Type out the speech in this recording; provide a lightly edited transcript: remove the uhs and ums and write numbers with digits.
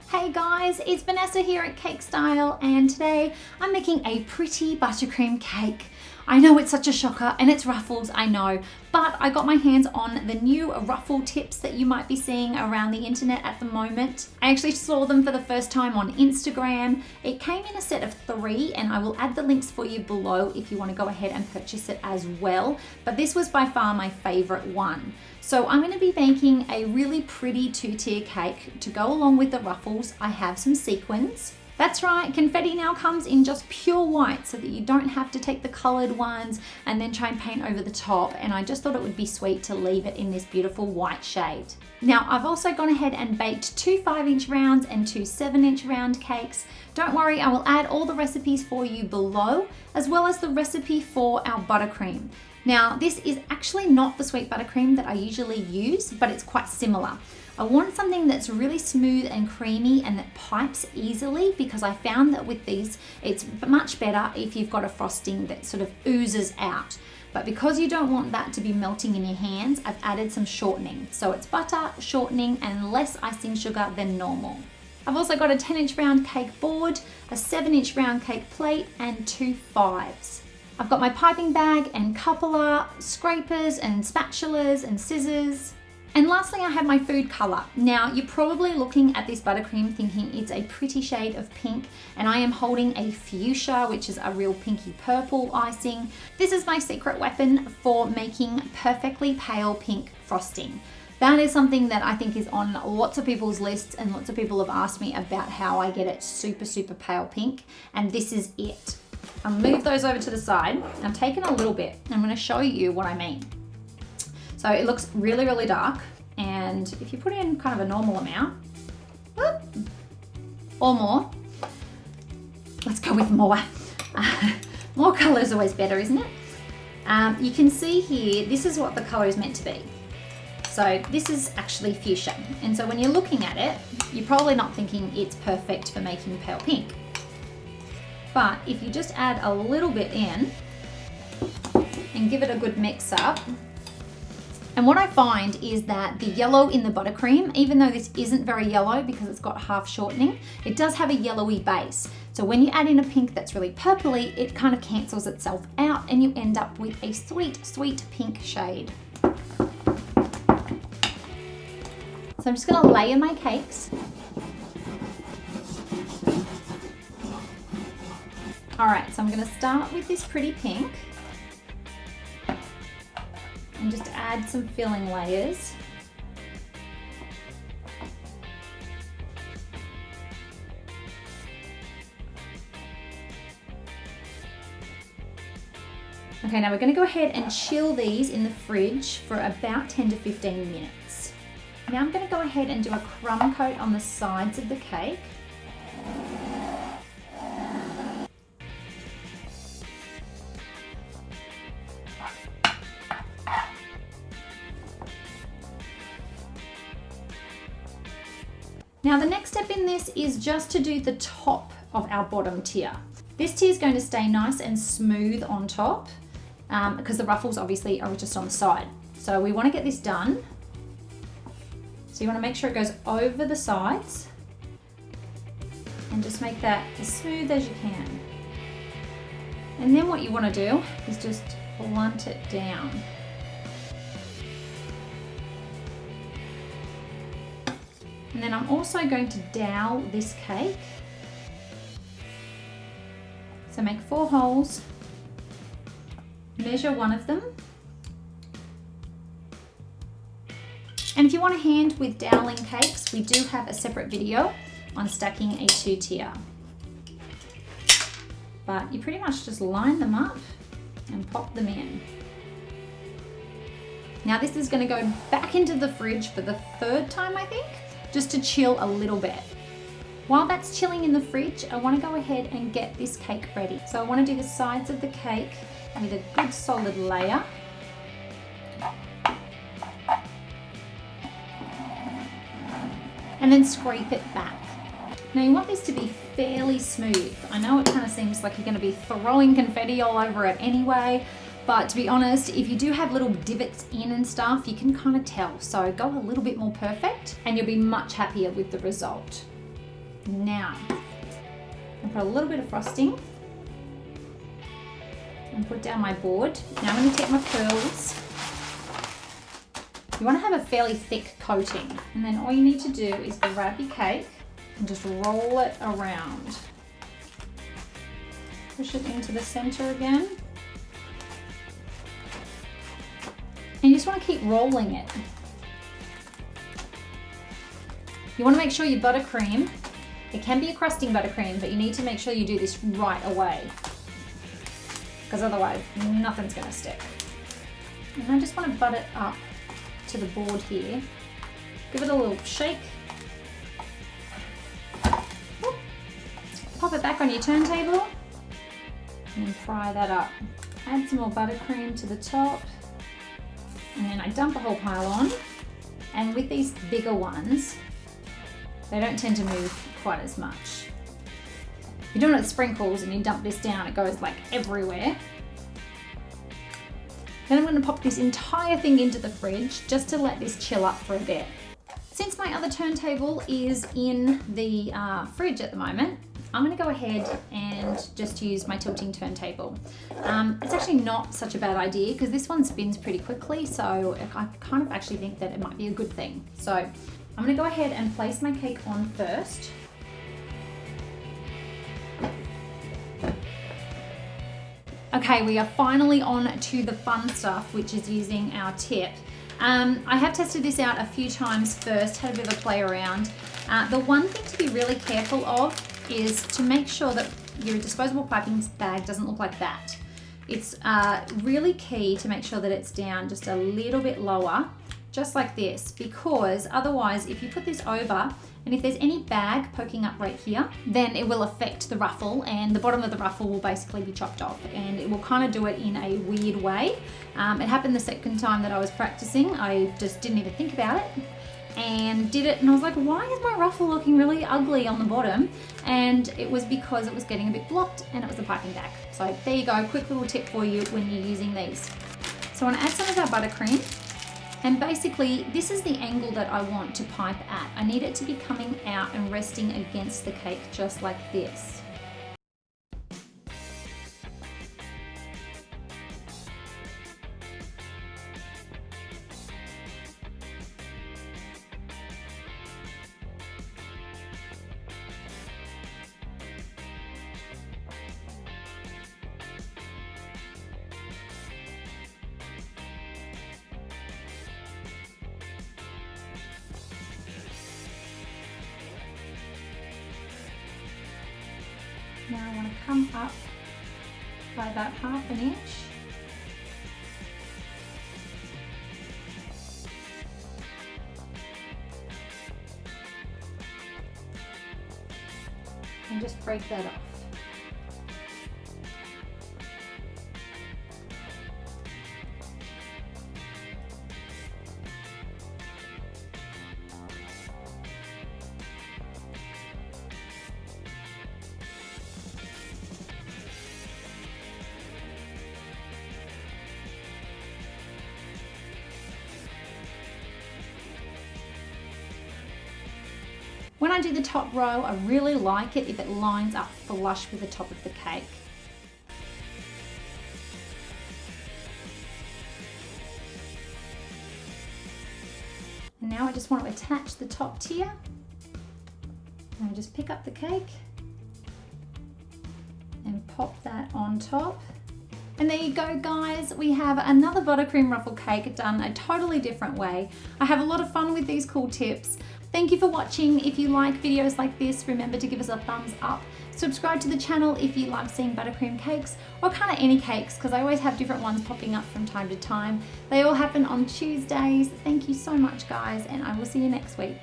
Hey guys, it's Vanessa here at Cake Style, and today I'm making a pretty buttercream cake. I know it's such a shocker and it's ruffles, I know, but I got my hands on the new ruffle tips that you might be seeing around the internet at the moment. I actually saw them for the first time on Instagram. It came in a set of 3 and I will add the links for you below if you want to go ahead and purchase it as well. But this was by far my favorite one. So I'm going to be making a really pretty 2-tier cake. To go along with the ruffles, I have some sequins. That's right, confetti now comes in just pure white so that you don't have to take the colored ones and then try and paint over the top, and I just thought it would be sweet to leave it in this beautiful white shade. Now I've also gone ahead and baked 2 5-inch rounds and 2 7-inch round cakes. Don't worry, I will add all the recipes for you below, as well as the recipe for our buttercream. Now this is actually not the sweet buttercream that I usually use, but it's quite similar. I want something that's really smooth and creamy and that pipes easily, because I found that with these, it's much better if you've got a frosting that sort of oozes out. But because you don't want that to be melting in your hands, I've added some shortening. So it's butter, shortening, and less icing sugar than normal. I've also got a 10-inch round cake board, a 7-inch round cake plate, and 2 5s. I've got my piping bag and cupola, scrapers and spatulas and scissors. And lastly, I have my food color. Now, you're probably looking at this buttercream thinking it's a pretty shade of pink, and I am holding a fuchsia, which is a real pinky purple icing. This is my secret weapon for making perfectly pale pink frosting. That is something that I think is on lots of people's lists, and lots of people have asked me about how I get it super, super pale pink, and this is it. I'll move those over to the side. I've taken a little bit. I'm going to show you what I mean. So it looks really, really dark, and if you put in kind of a normal amount, or more, let's go with more. More color is always better, isn't it? You can see here, this is what the color is meant to be. So this is actually fuchsia, and so when you're looking at it, you're probably not thinking it's perfect for making pale pink. But if you just add a little bit in and give it a good mix up, and what I find is that the yellow in the buttercream, even though this isn't very yellow because it's got half shortening, it does have a yellowy base. So when you add in a pink that's really purpley, it kind of cancels itself out and you end up with a sweet, sweet pink shade. So I'm just gonna layer my cakes. All right, so I'm gonna start with this pretty pink and just add some filling layers. Okay, now we're going to go ahead and chill these in the fridge for about 10 to 15 minutes. Now I'm going to go ahead and do a crumb coat on the sides of the cake. Now the next step in this is just to do the top of our bottom tier. This tier is going to stay nice and smooth on top because the ruffles obviously are just on the side. So we want to get this done. So you want to make sure it goes over the sides and just make that as smooth as you can. And then what you want to do is just blunt it down. And then I'm also going to dowel this cake. So make 4 holes, measure one of them. And if you want a hand with doweling cakes, we do have a separate video on stacking a 2-tier. But you pretty much just line them up and pop them in. Now this is going to go back into the fridge for the 3rd time, I think, just to chill a little bit. While that's chilling in the fridge, I want to go ahead and get this cake ready. So I want to do the sides of the cake with a good solid layer. And then scrape it back. Now you want this to be fairly smooth. I know it kind of seems like you're going to be throwing confetti all over it anyway, But to be honest, if you do have little divots in and stuff, you can kind of tell. So go a little bit more perfect and you'll be much happier with the result. Now, I put a little bit of frosting and put down my board. Now I'm going to take my pearls. You want to have a fairly thick coating, and then all you need to do is grab your cake and just roll it around. Push it into the center again. And you just want to keep rolling it. You want to make sure your buttercream, it can be a crusting buttercream, but you need to make sure you do this right away, because otherwise nothing's going to stick. And I just want to butt it up to the board here. Give it a little shake. Pop it back on your turntable and then fry that up. Add some more buttercream to the top, and then I dump a whole pile on. And with these bigger ones, they don't tend to move quite as much. If you're doing it with sprinkles and you dump this down, it goes like everywhere. Then I'm going to pop this entire thing into the fridge just to let this chill up for a bit. Since my other turntable is in the fridge at the moment, I'm going to go ahead and just use my tilting turntable. It's actually not such a bad idea because this one spins pretty quickly, so I kind of actually think that it might be a good thing. So I'm going to go ahead and place my cake on first. Okay, we are finally on to the fun stuff, which is using our tip. I have tested this out a few times first, had a bit of a play around. The one thing to be really careful of is to make sure that your disposable piping bag doesn't look like that. It's really key to make sure that it's down just a little bit lower, just like this, because otherwise if you put this over and if there's any bag poking up right here, then it will affect the ruffle, and the bottom of the ruffle will basically be chopped off, and it will kind of do it in a weird way. It happened the second time that I was practicing. I just didn't even think about it and did it, and I was like, why is my ruffle looking really ugly on the bottom? And it was because it was getting a bit blocked and it was the piping bag. So there you go, quick little tip for you when you're using these. So I want to add some of our buttercream. And basically, this is the angle that I want to pipe at. I need it to be coming out and resting against the cake just like this. Now I want to come up by about ½ inch. And just break that off. When I do the top row, I really like it if it lines up flush with the top of the cake. And now I just want to attach the top tier. And I just pick up the cake and pop that on top. And there you go, guys. We have another buttercream ruffle cake done a totally different way. I have a lot of fun with these cool tips. Thank you for watching. If you like videos like this, remember to give us a thumbs up. Subscribe to the channel if you love seeing buttercream cakes, or kind of any cakes, because I always have different ones popping up from time to time. They all happen on Tuesdays. Thank you so much, guys, and I will see you next week.